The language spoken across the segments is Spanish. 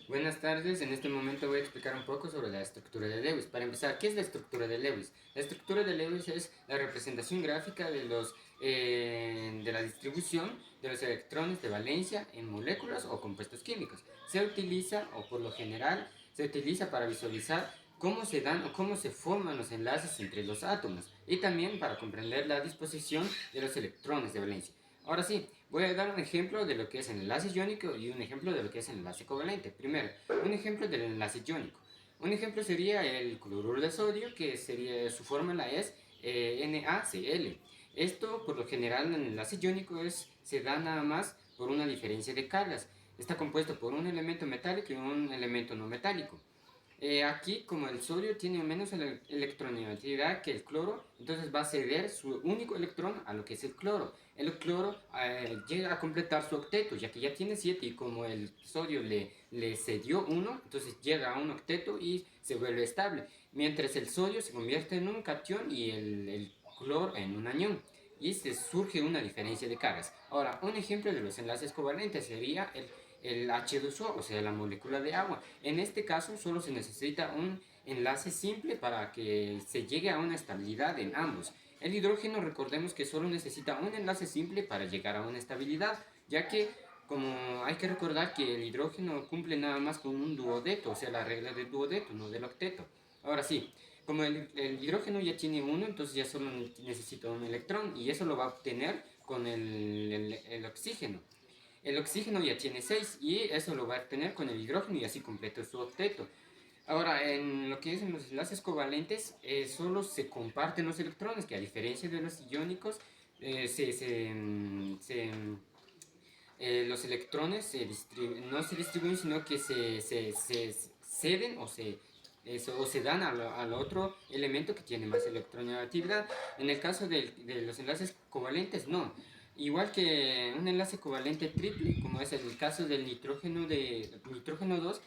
Buenas tardes, en este momento voy a explicar un poco sobre la estructura de Lewis. Para empezar, ¿qué es la estructura de Lewis? La estructura de Lewis es la representación gráfica de la distribución de los electrones de valencia en moléculas o compuestos químicos. Se utiliza, o por lo general, se utiliza para visualizar cómo se dan o cómo se forman los enlaces entre los átomos y también para comprender la disposición de los electrones de valencia. Ahora sí, voy a dar un ejemplo de lo que es el enlace iónico y un ejemplo de lo que es el enlace covalente. Primero, un ejemplo del enlace iónico. Un ejemplo sería el cloruro de sodio, que sería, su fórmula es NaCl. Esto, por lo general, en el enlace iónico se da nada más por una diferencia de cargas. Está compuesto por un elemento metálico y un elemento no metálico. Aquí, como el sodio tiene menos electronegatividad que el cloro, entonces va a ceder su único electrón a lo que es el cloro. El cloro llega a completar su octeto, ya que ya tiene 7 y como el sodio le cedió uno, entonces llega a un octeto y se vuelve estable. Mientras el sodio se convierte en un catión y el cloro en un anión. Y se surge una diferencia de cargas. Ahora, un ejemplo de los enlaces covalentes sería el H2O, o sea, la molécula de agua. En este caso solo se necesita un enlace simple para que se llegue a una estabilidad en ambos. El hidrógeno, recordemos que solo necesita un enlace simple para llegar a una estabilidad, ya que como hay que recordar que el hidrógeno cumple nada más con un duodeto, o sea, la regla del duodeto, no del octeto. Ahora sí, como el hidrógeno ya tiene uno, entonces ya solo necesita un electrón y eso lo va a obtener con el oxígeno. El oxígeno ya tiene 6 y eso lo va a tener con el hidrógeno y así completa su octeto. Ahora, en lo que es en los enlaces covalentes, solo se comparten los electrones, que a diferencia de los iónicos, eh, se, se, mm, se, mm, los electrones no se distribuyen, sino que se ceden o se dan al otro elemento que tiene más electronegatividad. En el caso de los enlaces covalentes, no. Igual que un enlace covalente triple, como es el caso del nitrógeno 2,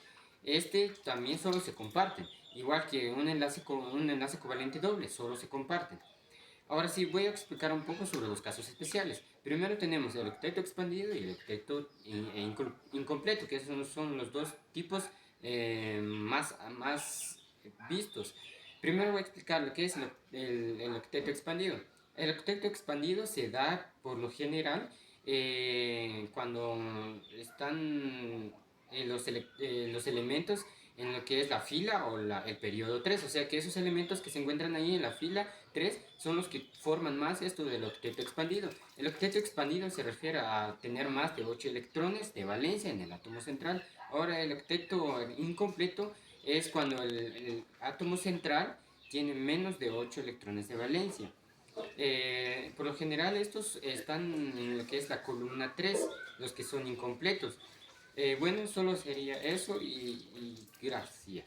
este también solo se comparte. Igual que un enlace covalente doble, solo se comparten. Ahora sí, voy a explicar un poco sobre los casos especiales. Primero tenemos el octeto expandido y el octeto incompleto, que esos son los dos tipos más vistos. Primero voy a explicar lo que es el octeto expandido. El octeto expandido se da por lo general cuando están los elementos en lo que es la fila o el periodo 3, o sea que esos elementos que se encuentran ahí en la fila 3 son los que forman más esto del octeto expandido. El octeto expandido se refiere a tener más de 8 electrones de valencia en el átomo central. Ahora el octeto incompleto es cuando el átomo central tiene menos de 8 electrones de valencia. Por lo general estos están en lo que es la columna 3, los que son incompletos. Bueno, solo sería eso y gracias.